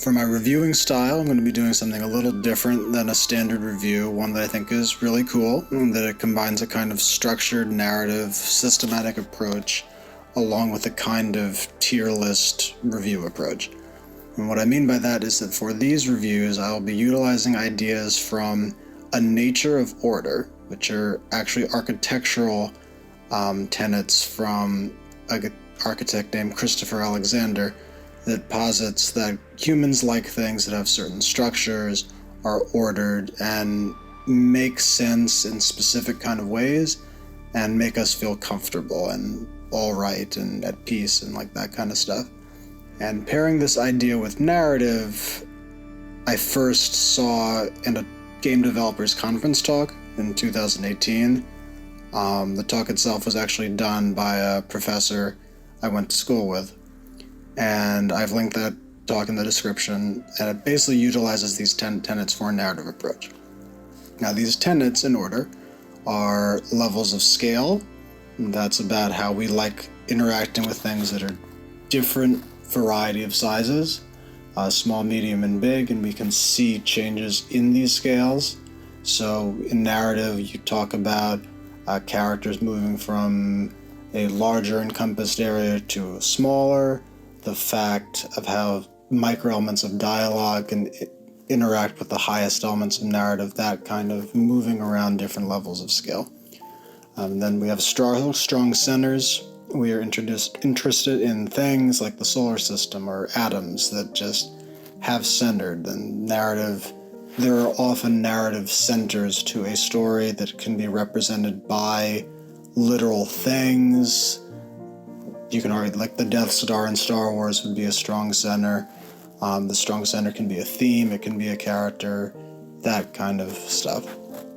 For my reviewing style, I'm going to be doing something a little different than a standard review, one that I think is really cool, and that it combines a kind of structured narrative, systematic approach, along with a kind of tier list review approach. And what I mean by that is that for these reviews, I'll be utilizing ideas from A Nature of Order, which are actually architectural tenets from an architect named Christopher Alexander, that posits that humans like things that have certain structures, are ordered, and make sense in specific kind of ways, and make us feel comfortable and all right and at peace and like that kind of stuff. And pairing this idea with narrative, I first saw in a game developers conference talk in 2018. The talk itself was actually done by a professor I went to school with. And I've linked that talk in the description, and it basically utilizes these 10 tenets for a narrative approach. Now, these tenets, in order, are levels of scale. That's about how we like interacting with things that are different variety of sizes, small, medium, and big, and we can see changes in these scales. So in narrative, you talk about characters moving from a larger encompassed area to a smaller, the fact of how micro elements of dialogue can interact with the highest elements of narrative, that kind of moving around different levels of scale. Then we have strong centers. We are interested in things like the solar system or atoms that just have centered. And narrative, there are often narrative centers to a story that can be represented by literal things. You can argue like the Death Star in Star Wars would be a strong center. The strong center can be a theme, it can be a character, that kind of stuff.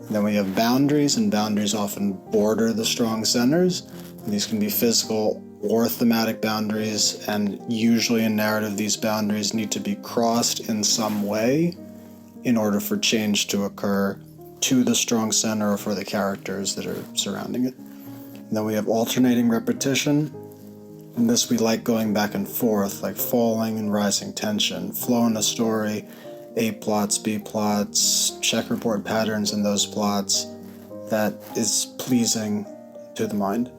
Then we have boundaries, and boundaries often border the strong centers. These can be physical or thematic boundaries, and usually in narrative these boundaries need to be crossed in some way in order for change to occur to the strong center or for the characters that are surrounding it. And then we have alternating repetition. In this, we like going back and forth, like falling and rising tension, flow in a story, A plots, B plots, checkerboard patterns in those plots. That is pleasing to the mind.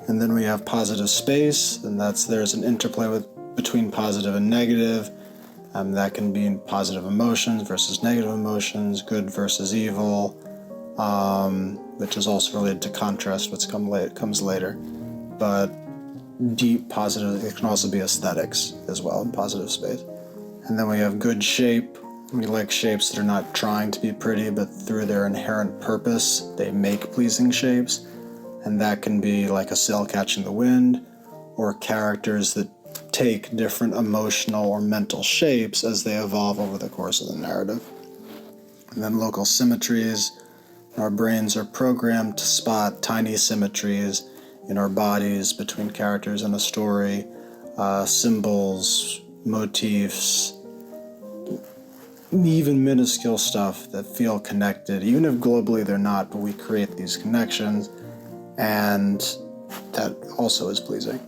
And then we have positive space, and there's an interplay between positive and negative. That can be positive emotions versus negative emotions, good versus evil, which is also related to contrast, which comes later. But deep positive, it can also be aesthetics as well in positive space. And then we have good shape. We like shapes that are not trying to be pretty, but through their inherent purpose, they make pleasing shapes. And that can be like a sail catching the wind, or characters that take different emotional or mental shapes as they evolve over the course of the narrative. And then local symmetries. Our brains are programmed to spot tiny symmetries in our bodies between characters in a story, symbols, motifs, even minuscule stuff that feel connected, even if globally they're not, but we create these connections, and that also is pleasing.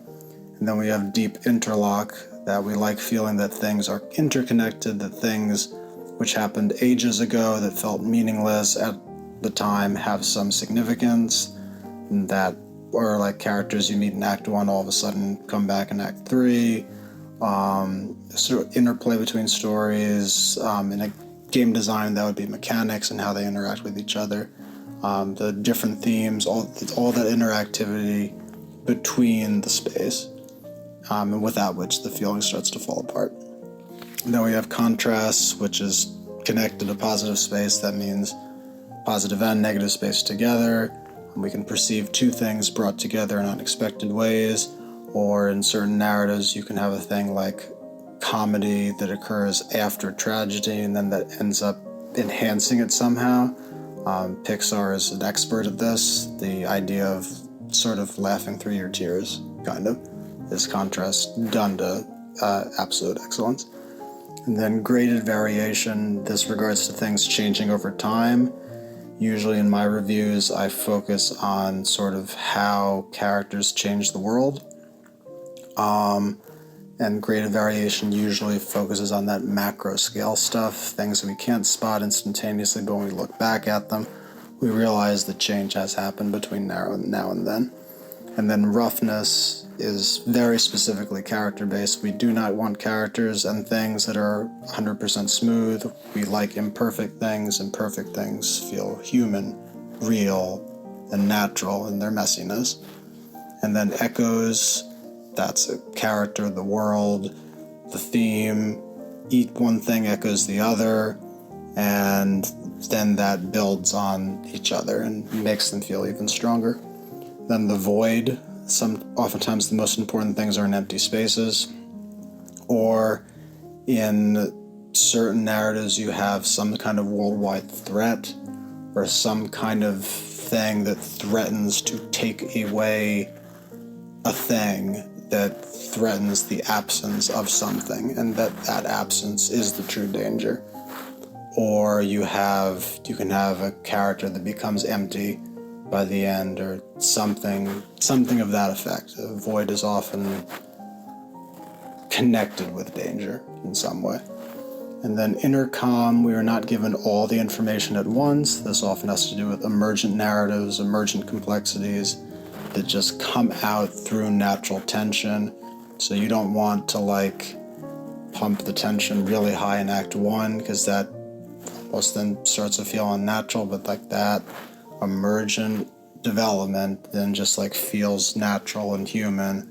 And then we have deep interlock, that we like feeling that things are interconnected, that things which happened ages ago that felt meaningless at the time have some significance, and that or like characters you meet in Act 1 all of a sudden come back in Act 3, sort of interplay between stories. In a game design, that would be mechanics and how they interact with each other, the different themes, all that interactivity between the space, and without which the feeling starts to fall apart. And then we have contrasts, which is connected to positive space. That means positive and negative space together. We can perceive two things brought together in unexpected ways, or in certain narratives you can have a thing like comedy that occurs after tragedy and then that ends up enhancing it somehow. Pixar is an expert at this, the idea of sort of laughing through your tears, kind of. This contrast done to absolute excellence. And then graded variation, this regards to things changing over time. Usually in my reviews, I focus on sort of how characters change the world. And grade of variation usually focuses on that macro scale stuff, things that we can't spot instantaneously, but when we look back at them, we realize that change has happened between now and then. And then roughness is very specifically character-based. We do not want characters and things that are 100% smooth. We like imperfect things, and perfect things feel human, real, and natural in their messiness. And then echoes, that's a character, the world, the theme. Each one thing echoes the other, and then that builds on each other and makes them feel even stronger. Then the void, oftentimes the most important things are in empty spaces, or in certain narratives you have some kind of worldwide threat, or some kind of thing that threatens to take away a thing, that threatens the absence of something, and that absence is the true danger. Or you can have a character that becomes empty by the end, or something of that effect. A void is often connected with danger in some way. And then inner calm, we are not given all the information at once. This often has to do with emergent narratives, emergent complexities that just come out through natural tension. So you don't want to pump the tension really high in Act 1, because that almost then starts to feel unnatural, but that emergent development then just feels natural and human,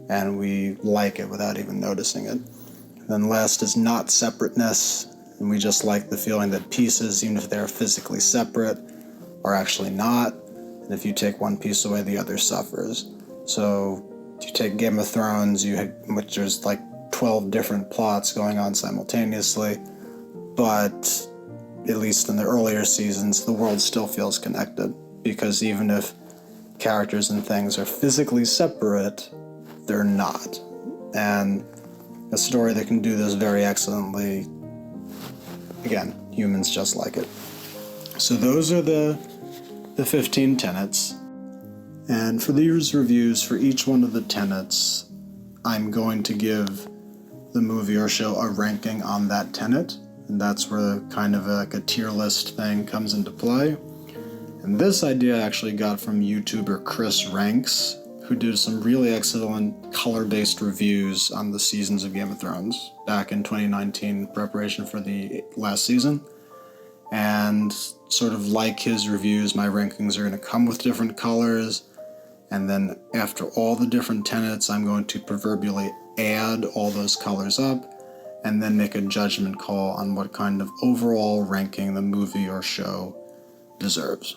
and we like it without even noticing it. And then last is not separateness, and we just like the feeling that pieces, even if they're physically separate, are actually not. And if you take one piece away, the other suffers. So you take Game of Thrones, which there's 12 different plots going on simultaneously, but at least in the earlier seasons, the world still feels connected, because even if characters and things are physically separate, they're not. And a story that can do this very excellently, again, humans just like it. So those are the 15 tenets. And for these reviews, for each one of the tenets, I'm going to give the movie or show a ranking on that tenet. And that's where kind of a tier list thing comes into play. And this idea I actually got from YouTuber Chris Ranks, who did some really excellent color-based reviews on the seasons of Game of Thrones back in 2019, preparation for the last season. And sort of like his reviews, my rankings are going to come with different colors. And then after all the different tenets, I'm going to proverbially add all those colors up, and then make a judgment call on what kind of overall ranking the movie or show deserves.